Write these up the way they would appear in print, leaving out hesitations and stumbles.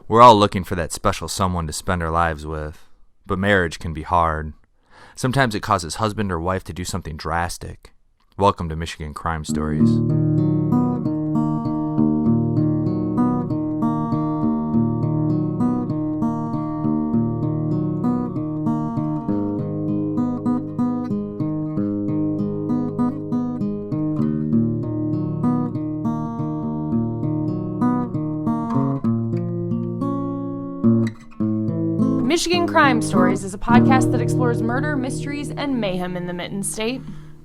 We're all looking for that special someone to spend our lives with, but marriage can be hard. Sometimes it causes husband or wife to do something drastic. Welcome to Michigan Crime Stories. Michigan Crime Stories is a podcast that explores murder, mysteries, and mayhem in the Mitten State.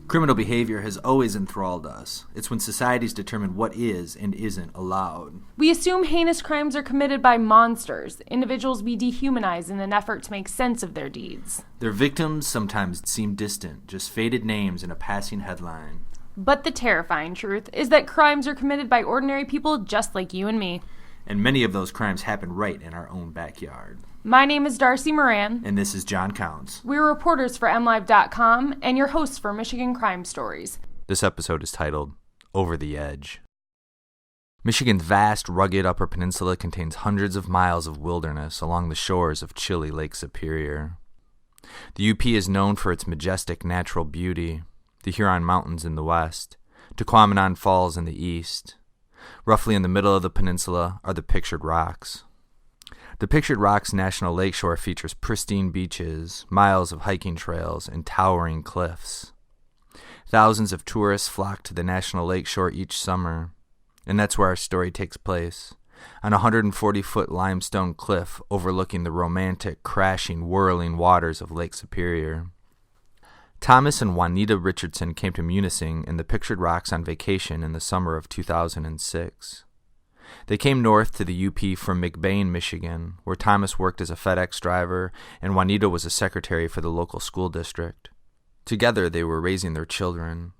Criminal behavior has always enthralled us. It's when societies determine what is and isn't allowed. We assume heinous crimes are committed by monsters, individuals we dehumanize in an effort to make sense of their deeds. Their victims sometimes seem distant, just faded names in a passing headline. But the terrifying truth is that crimes are committed by ordinary people just like you and me. And many of those crimes happen right in our own backyard. My name is Darcy Moran. And this is John Counts. We're reporters for MLive.com and your hosts for Michigan Crime Stories. This episode is titled, Over the Edge. Michigan's vast, rugged Upper Peninsula contains hundreds of miles of wilderness along the shores of chilly Lake Superior. The UP is known for its majestic natural beauty, the Huron Mountains in the west, Tequamanon Falls in the east. Roughly in the middle of the peninsula are the Pictured Rocks. The Pictured Rocks National Lakeshore features pristine beaches, miles of hiking trails, and towering cliffs. Thousands of tourists flock to the National Lakeshore each summer, and that's where our story takes place, on a 140-foot limestone cliff overlooking the romantic, crashing, whirling waters of Lake Superior. Thomas and Juanita Richardson came to Munising in the Pictured Rocks on vacation in the summer of 2006. They came north to the UP from McBain, Michigan, where Thomas worked as a FedEx driver and Juanita was a secretary for the local school district. Together, they were raising their children.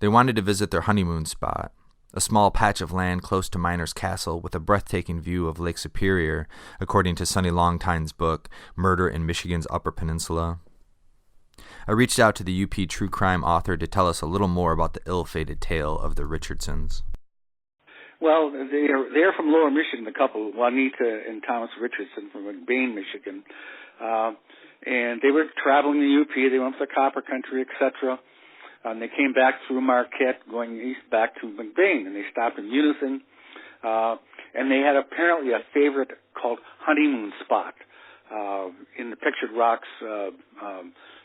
They wanted to visit their honeymoon spot, a small patch of land close to Miner's Castle with a breathtaking view of Lake Superior, according to Sonny Longtine's book, Murder in Michigan's Upper Peninsula. I reached out to the UP true crime author to tell us a little more about the ill-fated tale of the Richardsons. Well, they're from Lower Michigan, the couple, Juanita and Thomas Richardson from McBain, Michigan. And they were traveling the UP. They went to the Copper Country, etc. And they came back through Marquette, going east back to McBain. And they stopped in Munising. And they had apparently a favorite called honeymoon spot in the Pictured Rocks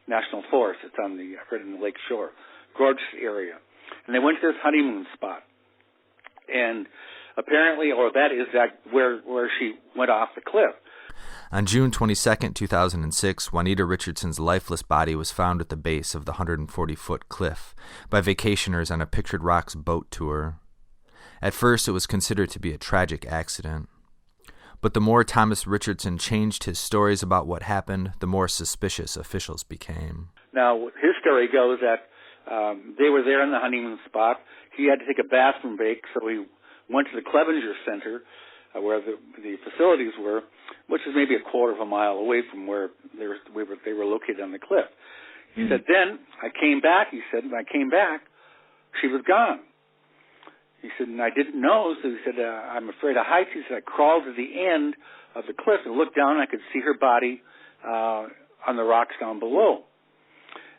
National Forest. It's on right in the lake shore. Gorgeous area. And they went to this honeymoon spot. And apparently, or that is where she went off the cliff. On June 22, 2006, Juanita Richardson's lifeless body was found at the base of the 140-foot cliff by vacationers on a Pictured Rocks boat tour. At first, it was considered to be a tragic accident. But the more Thomas Richardson changed his stories about what happened, the more suspicious officials became. Now, his story goes that they were there in the honeymoon spot. He had to take a bathroom break, so he went to the Clevenger Center, where the facilities were, which is maybe a quarter of a mile away from where they were located on the cliff. He said, then I came back. He said, when I came back, she was gone. He said, and I didn't know, so he said, I'm afraid of heights. He said, I crawled to the end of the cliff and looked down, and I could see her body on the rocks down below.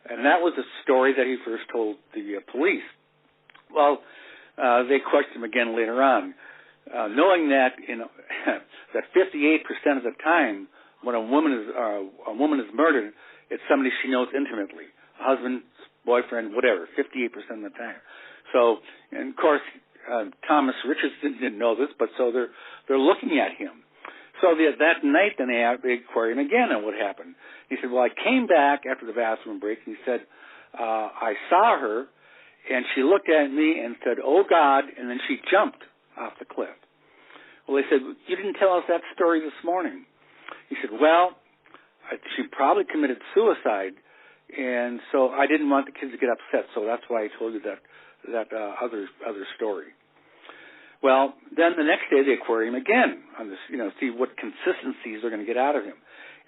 And that was the story that he first told the police. Well, they questioned him again later on, knowing that that 58% of the time when a woman is murdered, it's somebody she knows intimately, a husband, boyfriend, whatever, 58% of the time. So, and of course, Thomas Richardson didn't know this, but so they're looking at him. So that night, then they queried him again on what happened. He said, well, I came back after the bathroom break, and he said, I saw her, and she looked at me and said, oh, God, and then she jumped off the cliff. Well, they said, you didn't tell us that story this morning. He said, well, she probably committed suicide, and so I didn't want the kids to get upset, so that's why I told you that other story. Well, then the next day they query him again on this, see what consistencies they're going to get out of him.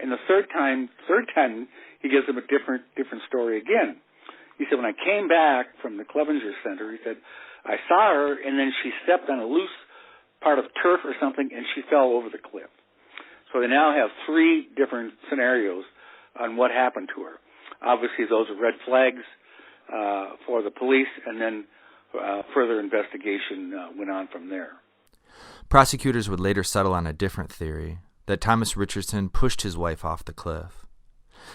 And the third time he gives them a different story again. He said, when I came back from the Clevenger Center, he said, I saw her, and then she stepped on a loose part of turf or something, and she fell over the cliff. So they now have 3 different scenarios on what happened to her. Obviously, those are red flags for the police, and then further investigation went on from there. Prosecutors would later settle on a different theory, that Thomas Richardson pushed his wife off the cliff.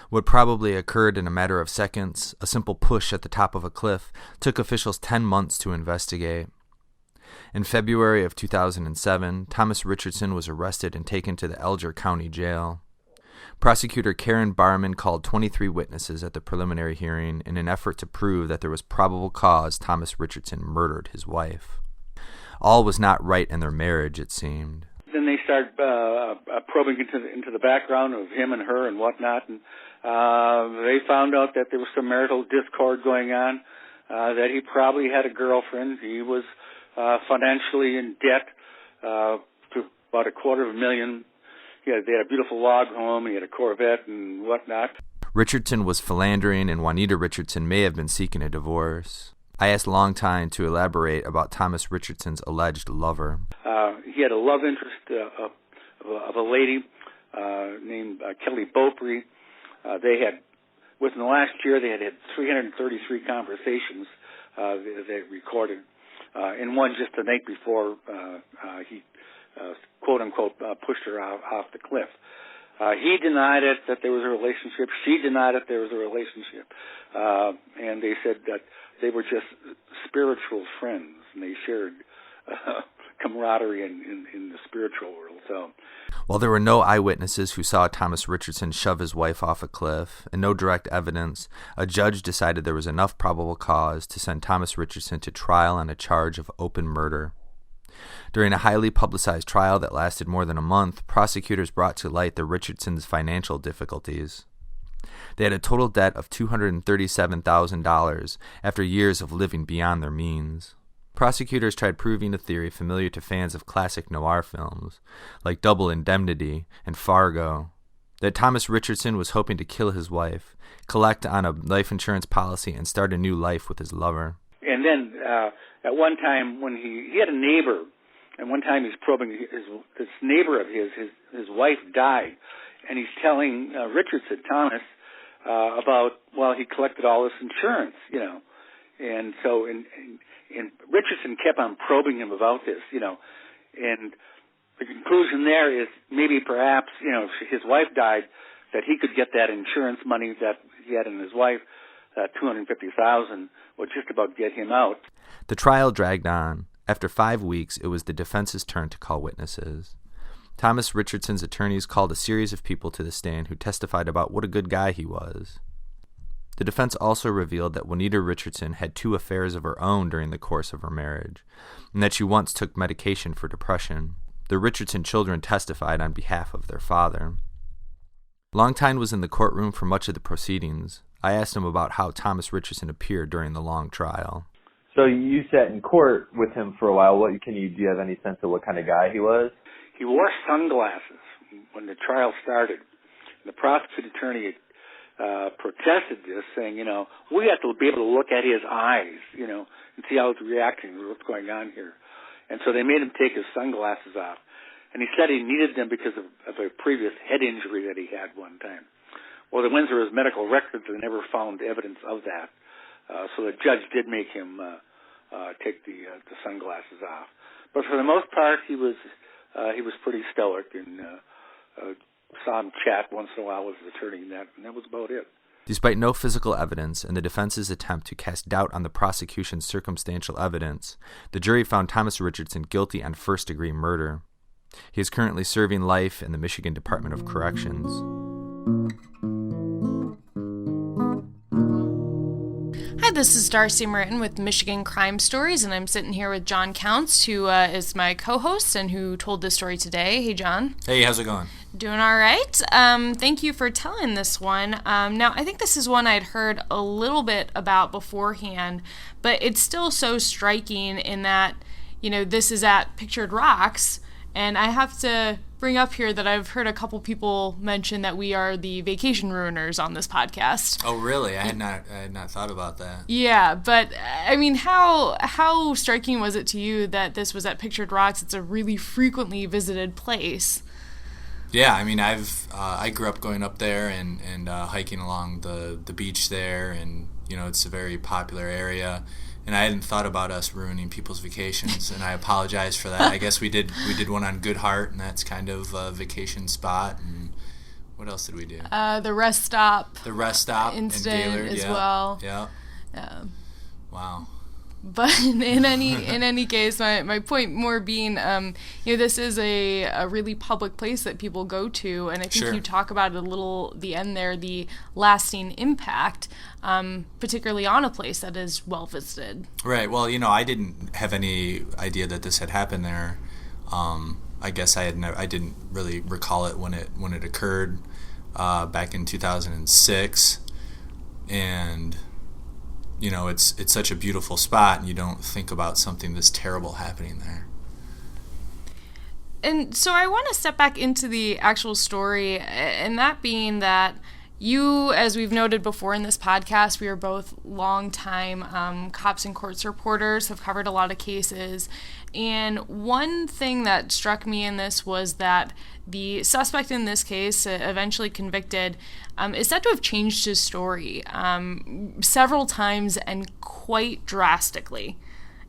What probably occurred in a matter of seconds, a simple push at the top of a cliff, took officials 10 months to investigate. In February of 2007, Thomas Richardson was arrested and taken to the Alger County Jail. Prosecutor Karen Barman called 23 witnesses at the preliminary hearing in an effort to prove that there was probable cause Thomas Richardson murdered his wife. All was not right in their marriage, it seemed. Then they start probing into the background of him and her and whatnot, and they found out that there was some marital discord going on, that he probably had a girlfriend. He was financially in debt to about $250,000. They had a beautiful log home, he had a Corvette and whatnot. Richardson was philandering, and Juanita Richardson may have been seeking a divorce. I asked Longtime to elaborate about Thomas Richardson's alleged lover. He had a love interest of a lady named Kelly Beaupre. Within the last year, they had 333 conversations they recorded. And one just the night before he, quote-unquote, pushed her off the cliff. He denied it, that there was a relationship. She denied it, there was a relationship. And they said that they were just spiritual friends, and they shared camaraderie in the spiritual world. So, while there were no eyewitnesses who saw Thomas Richardson shove his wife off a cliff, and no direct evidence, a judge decided there was enough probable cause to send Thomas Richardson to trial on a charge of open murder. During a highly publicized trial that lasted more than a month, prosecutors brought to light the Richardsons' financial difficulties. They had a total debt of $237,000 after years of living beyond their means. Prosecutors tried proving a theory familiar to fans of classic noir films, like Double Indemnity and Fargo, that Thomas Richardson was hoping to kill his wife, collect on a life insurance policy, and start a new life with his lover. And then at one time when he had a neighbor, and one time he's probing this neighbor of his wife died, and he's telling Richardson, Thomas, about, well, he collected all this insurance, and so and Richardson kept on probing him about this, and the conclusion there is maybe perhaps, if his wife died, that he could get that insurance money that he had in his wife, $250,000, would just about get him out. The trial dragged on. After 5 weeks, it was the defense's turn to call witnesses. Thomas Richardson's attorneys called a series of people to the stand who testified about what a good guy he was. The defense also revealed that Juanita Richardson had 2 affairs of her own during the course of her marriage, and that she once took medication for depression. The Richardson children testified on behalf of their father. Longtime was in the courtroom for much of the proceedings. I asked him about how Thomas Richardson appeared during the long trial. So you sat in court with him for a while. Do you have any sense of what kind of guy he was? He wore sunglasses when the trial started. The prosecuting attorney protested this, saying, we have to be able to look at his eyes, and see how he's reacting, what's going on here. And so they made him take his sunglasses off. And he said he needed them because of a previous head injury that he had one time. Well, the Windsor his medical records, they never found evidence of that. So the judge did make him take the sunglasses off. But for the most part, he was pretty stoic, and saw him chat once in a while with his attorney, and that was about it. Despite no physical evidence and the defense's attempt to cast doubt on the prosecution's circumstantial evidence, the jury found Thomas Richardson guilty on first-degree murder. He is currently serving life in the Michigan Department of Corrections. Hi, this is Darcy Merton with Michigan Crime Stories, and I'm sitting here with John Counts, who is my co-host and who told this story today. Hey, John. Hey, how's it going? Doing all right. Thank you for telling this one. Now, I think this is one I'd heard a little bit about beforehand, but it's still so striking in that, this is at Pictured Rocks, and I have to bring up here that I've heard a couple people mention that we are the vacation ruiners on this podcast. Oh, really? I had not thought about that. Yeah, but I mean, how striking was it to you that this was at Pictured Rocks? It's a really frequently visited place. Yeah, I mean, I grew up going up there and hiking along the beach there, and it's a very popular area. And I hadn't thought about us ruining people's vacations, and I apologize for that. I guess we did one on Good Heart, and that's kind of a vacation spot. And what else did we do? The rest stop. The rest stop incident in Gaylord, as well. Yeah. Wow. But in any case, my point more being, this is a really public place that people go to, and I think Sure. you talk about it a little, the end there, the lasting impact, particularly on a place that is well visited. Right. Well, I didn't have any idea that this had happened there. I guess I didn't really recall it when it occurred back in 2006, and it's such a beautiful spot, and you don't think about something this terrible happening there. And so I want to step back into the actual story, and that being that you, as we've noted before in this podcast, we are both longtime cops and courts reporters, have covered a lot of cases. And one thing that struck me in this was that the suspect in this case, eventually convicted, is said to have changed his story several times and quite drastically.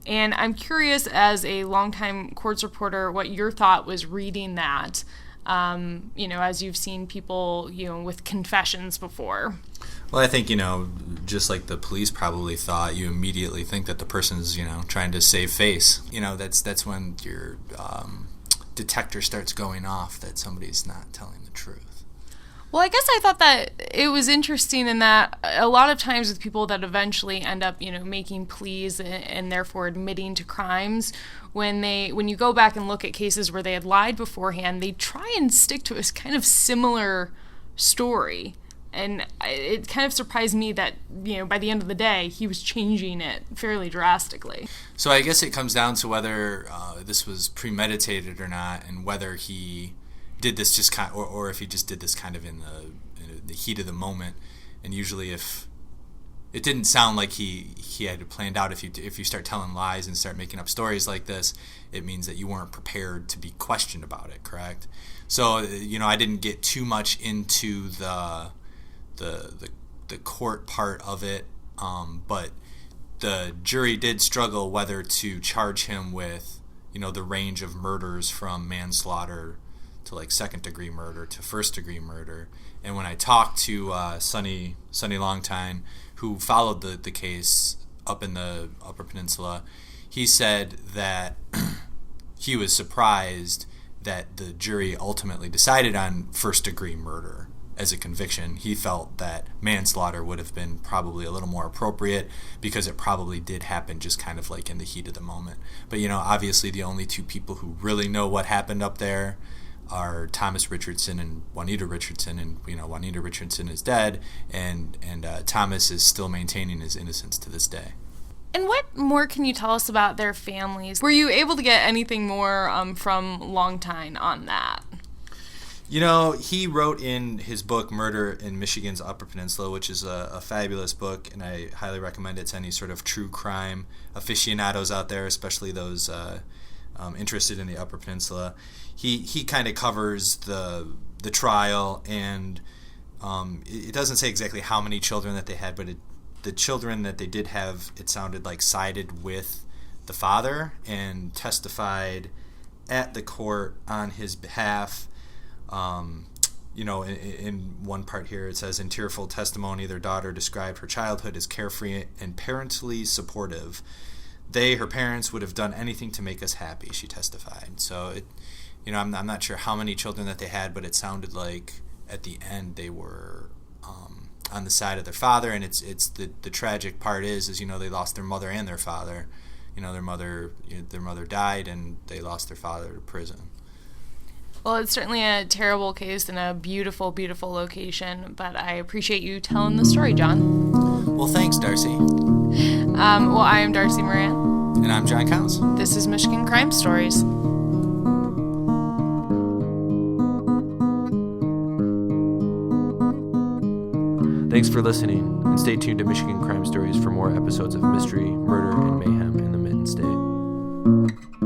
And I'm curious, as a longtime courts reporter, what your thought was reading that, as you've seen people, with confessions before. Well, I think, just like the police probably thought, you immediately think that the person's, trying to save face. That's when your detector starts going off that somebody's not telling the truth. Well, I guess I thought that it was interesting in that a lot of times with people that eventually end up, making pleas and therefore admitting to crimes, when you go back and look at cases where they had lied beforehand, they try and stick to a kind of similar story. And it kind of surprised me that, by the end of the day, he was changing it fairly drastically. So I guess it comes down to whether this was premeditated or not, and whether he did this just or if he just did this kind of in the heat of the moment. And usually, if it didn't sound like he had it planned out, if you start telling lies and start making up stories like this, it means that you weren't prepared to be questioned about it. Correct? So I didn't get too much into the court part of it, but the jury did struggle whether to charge him with the range of murders from manslaughter to like second-degree murder to first-degree murder. And when I talked to Sonny Longtime, who followed the case up in the Upper Peninsula, he said that he was surprised that the jury ultimately decided on first-degree murder as a conviction. He felt that manslaughter would have been probably a little more appropriate because it probably did happen just kind of like in the heat of the moment. But obviously the only two people who really know what happened up there are Thomas Richardson and Juanita Richardson, and Juanita Richardson is dead, and Thomas is still maintaining his innocence to this day. And what more can you tell us about their families? Were you able to get anything more from Longtime on that? He wrote in his book Murder in Michigan's Upper Peninsula, which is a fabulous book, and I highly recommend it to any sort of true crime aficionados out there, especially those interested in the Upper Peninsula. He kind of covers the trial, and it doesn't say exactly how many children that they had, but the children that they did have, it sounded like, sided with the father and testified at the court on his behalf. In one part here it says, in tearful testimony, their daughter described her childhood as carefree and parentally supportive. They, her parents, would have done anything to make us happy, she testified. So, I'm not sure how many children that they had, but it sounded like at the end they were on the side of their father. And it's the tragic part is they lost their mother and their father. Their mother died, and they lost their father to prison. Well, it's certainly a terrible case and a beautiful, beautiful location, but I appreciate you telling the story, John. Well, thanks, Darcy. I am Darcy Moran. And I'm John Counts. This is Michigan Crime Stories. Thanks for listening, and stay tuned to Michigan Crime Stories for more episodes of mystery, murder, and mayhem in the Mitten State.